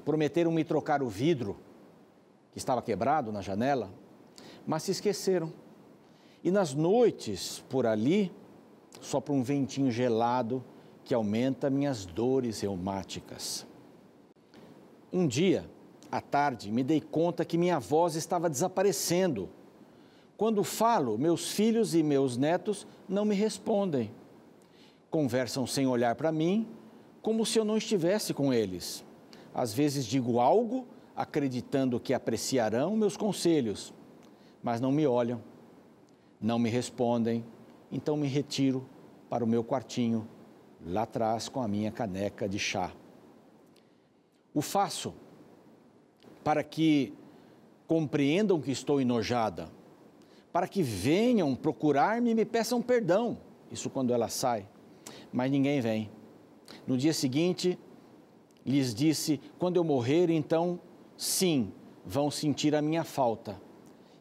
Prometeram me trocar o vidro, que estava quebrado na janela, mas se esqueceram. E nas noites, por ali, sopra um ventinho gelado que aumenta minhas dores reumáticas. Um dia, à tarde, me dei conta que minha voz estava desaparecendo. Quando falo, meus filhos e meus netos não me respondem. Conversam sem olhar para mim, como se eu não estivesse com eles. Às vezes digo algo, acreditando que apreciarão meus conselhos, mas não me olham, não me respondem, então me retiro para o meu quartinho, lá atrás com a minha caneca de chá. O faço para que compreendam que estou enojada, para que venham procurar-me e me peçam perdão, isso quando ela sai, mas ninguém vem. No dia seguinte, lhes disse, quando eu morrer, então sim, vão sentir a minha falta.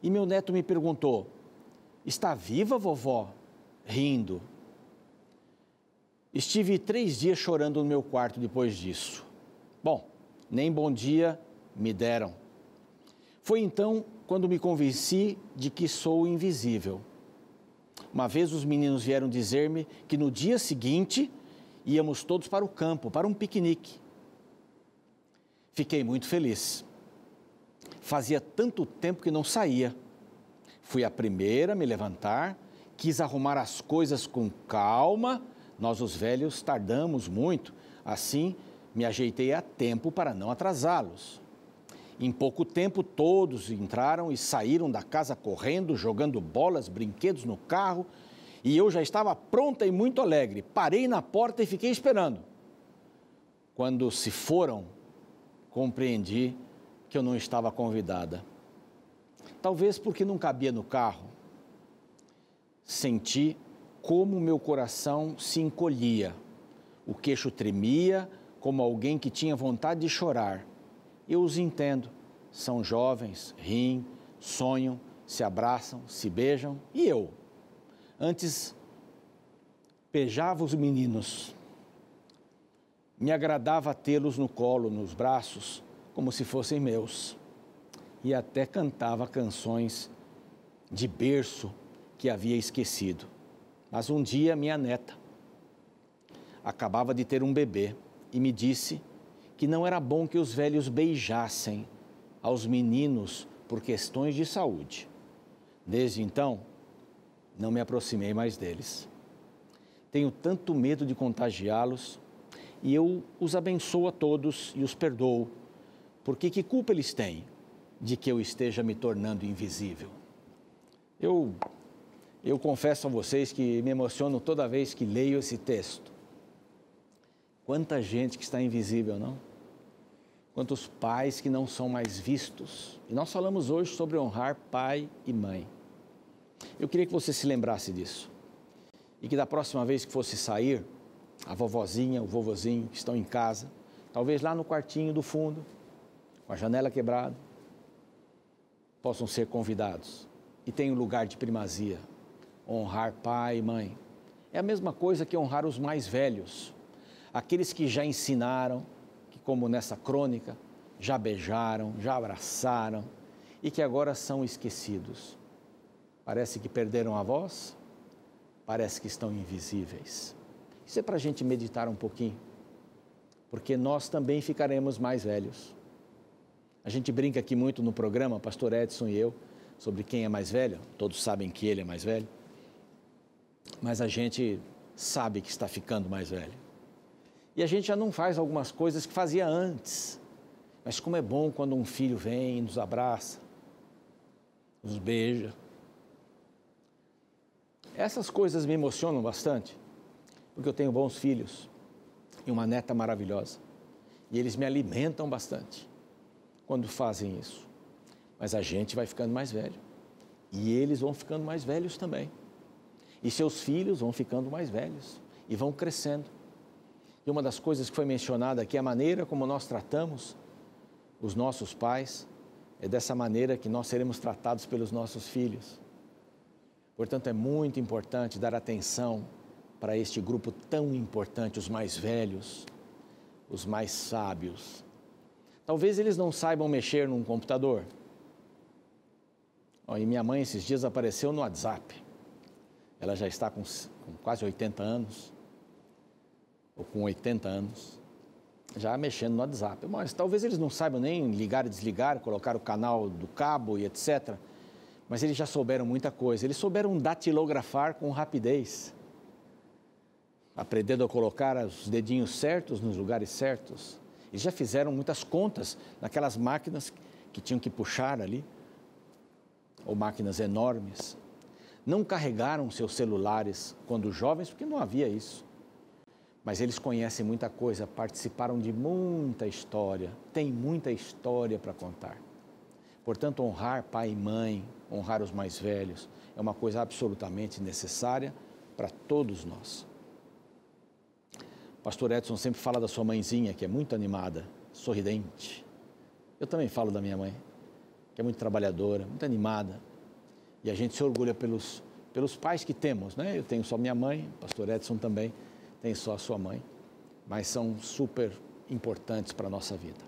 E meu neto me perguntou, está viva, vovó? Rindo. Estive 3 dias chorando no meu quarto depois disso. Bom, nem bom dia me deram. Foi então quando me convenci de que sou invisível. Uma vez os meninos vieram dizer-me que no dia seguinte íamos todos para o campo, para um piquenique. Fiquei muito feliz. Fazia tanto tempo que não saía. Fui a primeira a me levantar, quis arrumar as coisas com calma. Nós, os velhos, tardamos muito. Assim, me ajeitei a tempo para não atrasá-los. Em pouco tempo, todos entraram e saíram da casa correndo, jogando bolas, brinquedos no carro. E eu já estava pronta e muito alegre. Parei na porta e fiquei esperando. Quando se foram, compreendi que eu não estava convidada. Talvez porque não cabia no carro. Senti como meu coração se encolhia. O queixo tremia como alguém que tinha vontade de chorar. Eu os entendo. São jovens, riem, sonham, se abraçam, se beijam. E eu? Antes, beijava os meninos. Me agradava tê-los no colo, nos braços, como se fossem meus. E até cantava canções de berço que havia esquecido. Mas um dia, minha neta acabava de ter um bebê e me disse que não era bom que os velhos beijassem aos meninos por questões de saúde. Desde então, não me aproximei mais deles. Tenho tanto medo de contagiá-los e eu os abençoo a todos e os perdoo, porque que culpa eles têm de que eu esteja me tornando invisível? Eu confesso a vocês que me emociono toda vez que leio esse texto. Quanta gente que está invisível, não? Quantos pais que não são mais vistos. E nós falamos hoje sobre honrar pai e mãe. Eu queria que você se lembrasse disso. E que da próxima vez que fosse sair, a vovozinha, o vovozinho que estão em casa, talvez lá no quartinho do fundo, com a janela quebrada, possam ser convidados. E tenham lugar de primazia. Honrar pai e mãe. É a mesma coisa que honrar os mais velhos. Aqueles que já ensinaram, que como nessa crônica, já beijaram, já abraçaram e que agora são esquecidos. Parece que perderam a voz, parece que estão invisíveis. Isso é para a gente meditar um pouquinho, porque nós também ficaremos mais velhos. A gente brinca aqui muito no programa, pastor Edson e eu, sobre quem é mais velho. Todos sabem que ele é mais velho, mas a gente sabe que está ficando mais velho. E a gente já não faz algumas coisas que fazia antes. Mas como é bom quando um filho vem, nos abraça, nos beija. Essas coisas me emocionam bastante, porque eu tenho bons filhos e uma neta maravilhosa. E eles me alimentam bastante quando fazem isso. Mas a gente vai ficando mais velho. E eles vão ficando mais velhos também. E seus filhos vão ficando mais velhos e vão crescendo. E uma das coisas que foi mencionada aqui, a maneira como nós tratamos os nossos pais, é dessa maneira que nós seremos tratados pelos nossos filhos. Portanto, é muito importante dar atenção para este grupo tão importante, os mais velhos, os mais sábios. Talvez eles não saibam mexer num computador. E minha mãe esses dias apareceu no WhatsApp. Ela já está com quase 80 anos. Ou com 80 anos, já mexendo no WhatsApp. Mas talvez eles não saibam nem ligar e desligar, colocar o canal do cabo e etc. Mas eles já souberam muita coisa. Eles souberam datilografar com rapidez. Aprendendo a colocar os dedinhos certos nos lugares certos. Eles já fizeram muitas contas naquelas máquinas que tinham que puxar ali. Ou máquinas enormes. Não carregaram seus celulares quando jovens, porque não havia isso. Mas eles conhecem muita coisa, participaram de muita história, tem muita história para contar. Portanto, honrar pai e mãe, honrar os mais velhos, é uma coisa absolutamente necessária para todos nós. O pastor Edson sempre fala da sua mãezinha, que é muito animada, sorridente. Eu também falo da minha mãe, que é muito trabalhadora, muito animada. E a gente se orgulha pelos pais que temos, né? Eu tenho só minha mãe, o pastor Edson também tem só a sua mãe, mas são super importantes para a nossa vida.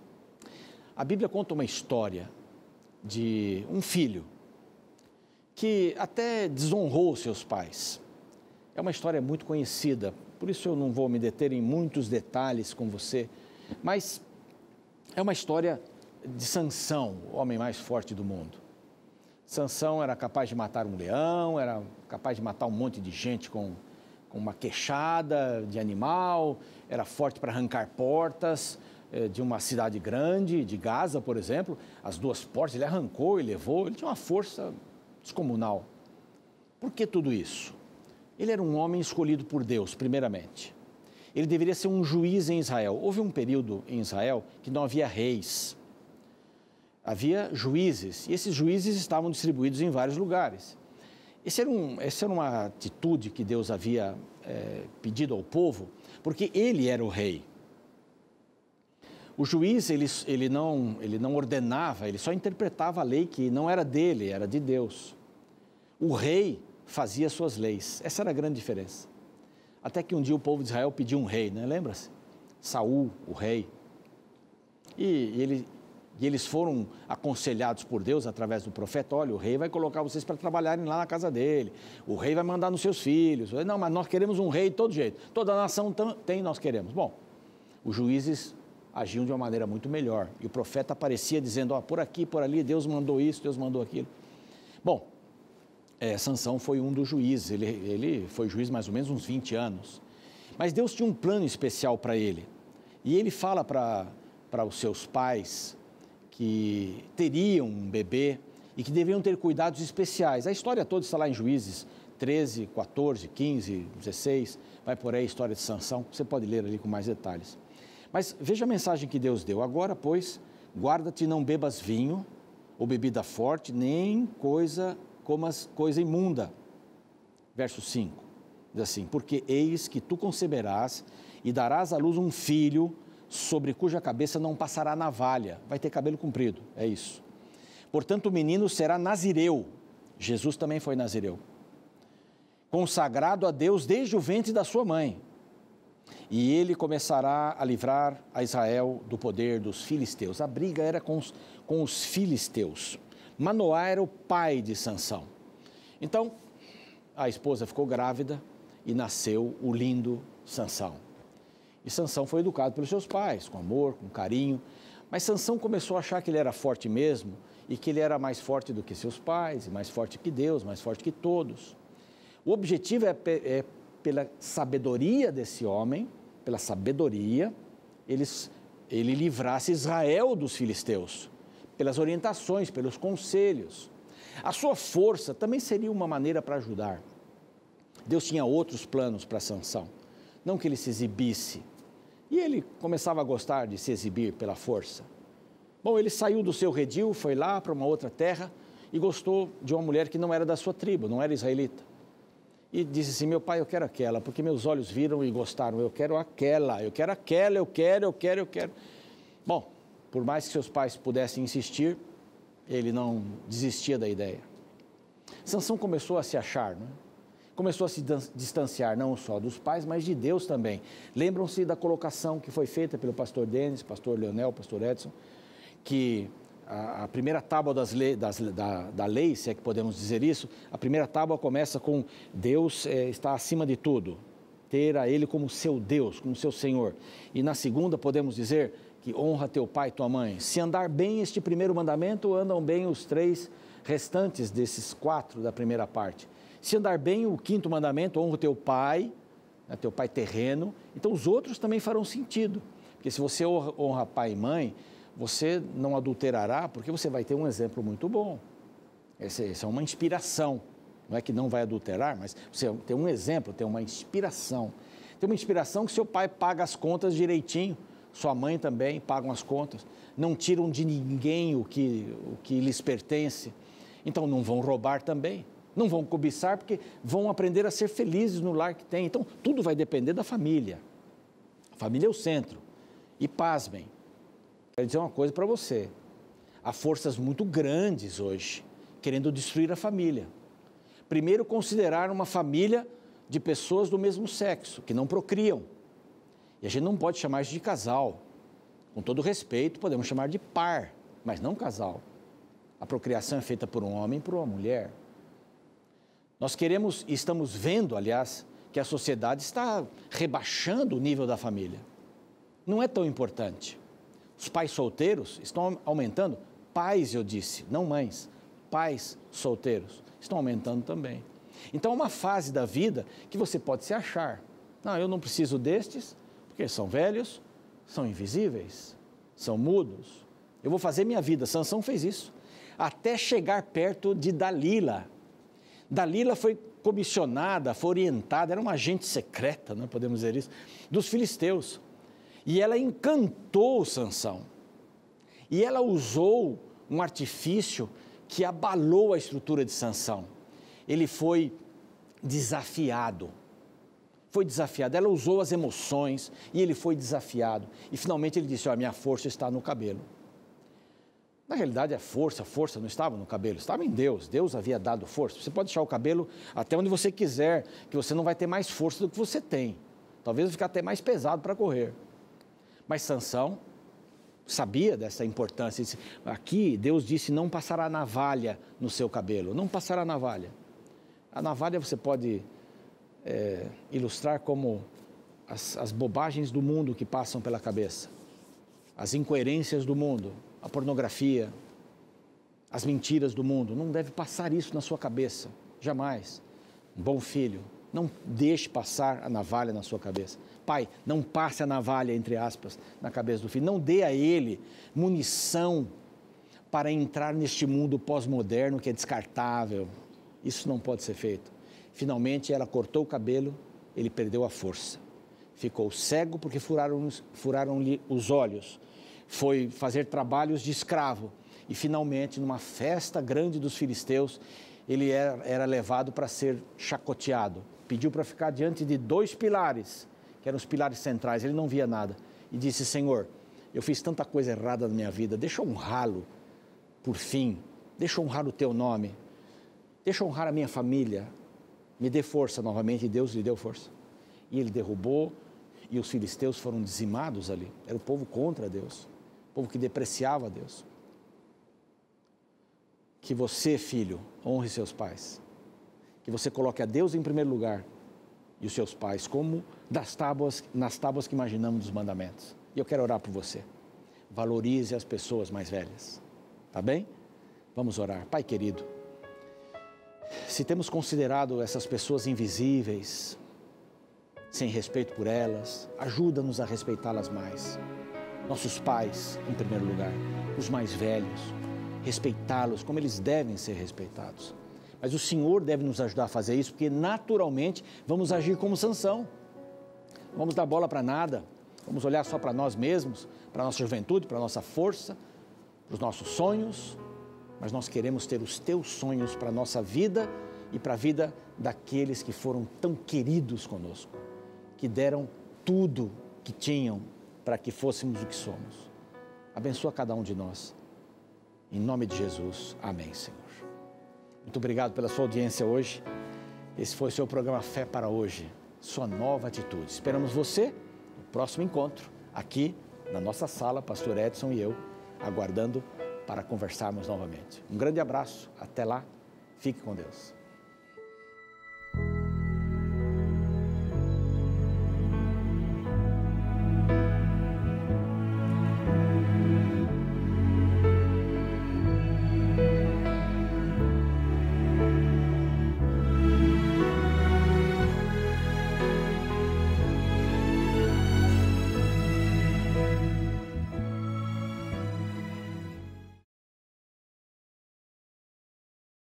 A Bíblia conta uma história de um filho que até desonrou seus pais. É uma história muito conhecida, por isso eu não vou me deter em muitos detalhes com você, mas é uma história de Sansão, o homem mais forte do mundo. Sansão era capaz de matar um leão, era capaz de matar um monte de gente com uma queixada de animal, era forte para arrancar portas de uma cidade grande, de Gaza, por exemplo. As 2 portas ele arrancou e levou, ele tinha uma força descomunal. Por que tudo isso? Ele era um homem escolhido por Deus, primeiramente. Ele deveria ser um juiz em Israel. Houve um período em Israel que não havia reis. Havia juízes, e esses juízes estavam distribuídos em vários lugares. Essa era uma atitude que Deus havia pedido ao povo, porque ele era o rei. O juiz, ele não ordenava, ele só interpretava a lei que não era dele, era de Deus. O rei fazia suas leis, essa era a grande diferença. Até que um dia o povo de Israel pediu um rei, né? Lembra-se? Saul, o rei. E eles foram aconselhados por Deus através do profeta: olha, o rei vai colocar vocês para trabalharem lá na casa dele, o rei vai mandar nos seus filhos. Não, mas nós queremos um rei de todo jeito, toda a nação tem, nós queremos. Bom, os juízes agiam de uma maneira muito melhor, e o profeta aparecia dizendo: ó, por aqui, por ali, Deus mandou isso, Deus mandou aquilo. Bom, Sansão foi um dos juízes, ele foi juiz mais ou menos uns 20 anos, mas Deus tinha um plano especial para ele, e ele fala para os seus pais que teriam um bebê e que deveriam ter cuidados especiais. A história toda está lá em Juízes 13, 14, 15, 16, vai por aí a história de Sansão, você pode ler ali com mais detalhes. Mas veja a mensagem que Deus deu: agora, pois, guarda-te, não bebas vinho ou bebida forte, nem comas coisa imunda. Verso 5, diz assim: porque eis que tu conceberás e darás à luz um filho, sobre cuja cabeça não passará navalha, vai ter cabelo comprido, é isso. Portanto, o menino será nazireu. Jesus também foi nazireu, consagrado a Deus desde o ventre da sua mãe, e ele começará a livrar a Israel do poder dos filisteus. A briga era com os filisteus. Manoá era o pai de Sansão. Então, a esposa ficou grávida e nasceu o lindo Sansão. E Sansão foi educado pelos seus pais, com amor, com carinho. Mas Sansão começou a achar que ele era forte mesmo e que ele era mais forte do que seus pais, e mais forte que Deus, mais forte que todos. O objetivo é pela sabedoria desse homem, pela sabedoria, ele livrasse Israel dos filisteus, pelas orientações, pelos conselhos. A sua força também seria uma maneira para ajudar. Deus tinha outros planos para Sansão, não que ele se exibisse. E ele começava a gostar de se exibir pela força. Bom, ele saiu do seu redil, foi lá para uma outra terra e gostou de uma mulher que não era da sua tribo, não era israelita. E disse assim: meu pai, eu quero aquela, porque meus olhos viram e gostaram, eu quero aquela, eu quero aquela, eu quero. Bom, por mais que seus pais pudessem insistir, ele não desistia da ideia. Sansão começou a se achar, né? Começou a se distanciar não só dos pais, mas de Deus também. Lembram-se da colocação que foi feita pelo pastor Denis, pastor Leonel, pastor Edson, que a primeira tábua da lei, se é que podemos dizer isso, a primeira tábua começa com: Deus está acima de tudo, ter a Ele como seu Deus, como seu Senhor. E na segunda podemos dizer que honra teu pai e tua mãe. Se andar bem este primeiro mandamento, andam bem os 3 restantes desses 4 da primeira parte. Se andar bem o 5º mandamento, honra o teu pai, né, teu pai terreno, então os outros também farão sentido. Porque se você honra pai e mãe, você não adulterará, porque você vai ter um exemplo muito bom. Essa é uma inspiração. Não é que não vai adulterar, mas você tem um exemplo, tem uma inspiração. Tem uma inspiração que seu pai paga as contas direitinho, sua mãe também pagam as contas. Não tiram de ninguém o que lhes pertence. Então não vão roubar também. Não vão cobiçar, porque vão aprender a ser felizes no lar que tem. Então, tudo vai depender da família. A família é o centro. E pasmem, quero dizer uma coisa para você. Há forças muito grandes hoje, querendo destruir a família. Primeiro, considerar uma família de pessoas do mesmo sexo, que não procriam. E a gente não pode chamar isso de casal. Com todo respeito, podemos chamar de par, mas não casal. A procriação é feita por um homem e por uma mulher. Nós queremos, e estamos vendo, aliás, que a sociedade está rebaixando o nível da família. Não é tão importante. Os pais solteiros estão aumentando. Pais, eu disse, não mães. Pais solteiros estão aumentando também. Então, é uma fase da vida que você pode se achar. Não, eu não preciso destes, porque são velhos, são invisíveis, são mudos. Eu vou fazer minha vida. Sansão fez isso. Até chegar perto de Dalila. Dalila foi comissionada, foi orientada, era uma agente secreta, não podemos dizer isso, dos filisteus. E ela encantou Sansão. E ela usou um artifício que abalou a estrutura de Sansão. Ele foi desafiado. Ela usou as emoções e ele foi desafiado. E finalmente ele disse, minha força está no cabelo. Na realidade, a força não estava no cabelo, estava em Deus. Deus havia dado força. Você pode deixar o cabelo até onde você quiser, que você não vai ter mais força do que você tem. Talvez fique até mais pesado para correr. Mas Sansão sabia dessa importância. Aqui, Deus disse, não passará navalha no seu cabelo. Não passará navalha. A navalha você pode ilustrar como as bobagens do mundo que passam pela cabeça. As incoerências do mundo. A pornografia, as mentiras do mundo, não deve passar isso na sua cabeça, jamais. Um bom filho, não deixe passar a navalha na sua cabeça. Pai, não passe a navalha, entre aspas, na cabeça do filho. Não dê a ele munição para entrar neste mundo pós-moderno que é descartável. Isso não pode ser feito. Finalmente, ela cortou o cabelo, ele perdeu a força. Ficou cego porque furaram-lhe os olhos. Foi fazer trabalhos de escravo e finalmente numa festa grande dos filisteus ele era levado para ser chacoteado, pediu para ficar diante de 2 pilares, que eram os pilares centrais, ele não via nada e disse, Senhor, eu fiz tanta coisa errada na minha vida, deixa eu honrá-lo por fim, deixa eu honrar o teu nome, deixa eu honrar a minha família, me dê força novamente. E Deus lhe deu força e ele derrubou e os filisteus foram dizimados ali, era o povo contra Deus. Povo que depreciava a Deus. Que você, filho, honre seus pais. Que você coloque a Deus em primeiro lugar e os seus pais como nas tábuas que imaginamos dos mandamentos. E eu quero orar por você. Valorize as pessoas mais velhas. Tá bem? Vamos orar. Pai querido, se temos considerado essas pessoas invisíveis, sem respeito por elas, ajuda-nos a respeitá-las mais. Nossos pais, em primeiro lugar, os mais velhos, respeitá-los como eles devem ser respeitados. Mas o Senhor deve nos ajudar a fazer isso, porque naturalmente vamos agir como Sansão. Vamos dar bola para nada, vamos olhar só para nós mesmos, para a nossa juventude, para a nossa força, para os nossos sonhos, mas nós queremos ter os teus sonhos para a nossa vida e para a vida daqueles que foram tão queridos conosco, que deram tudo que tinham para que fôssemos o que somos. Abençoa cada um de nós. Em nome de Jesus. Amém, Senhor. Muito obrigado pela sua audiência hoje. Esse foi o seu programa Fé para hoje. Sua nova atitude. Esperamos você no próximo encontro, aqui na nossa sala, Pastor Edson e eu, aguardando para conversarmos novamente. Um grande abraço. Até lá. Fique com Deus.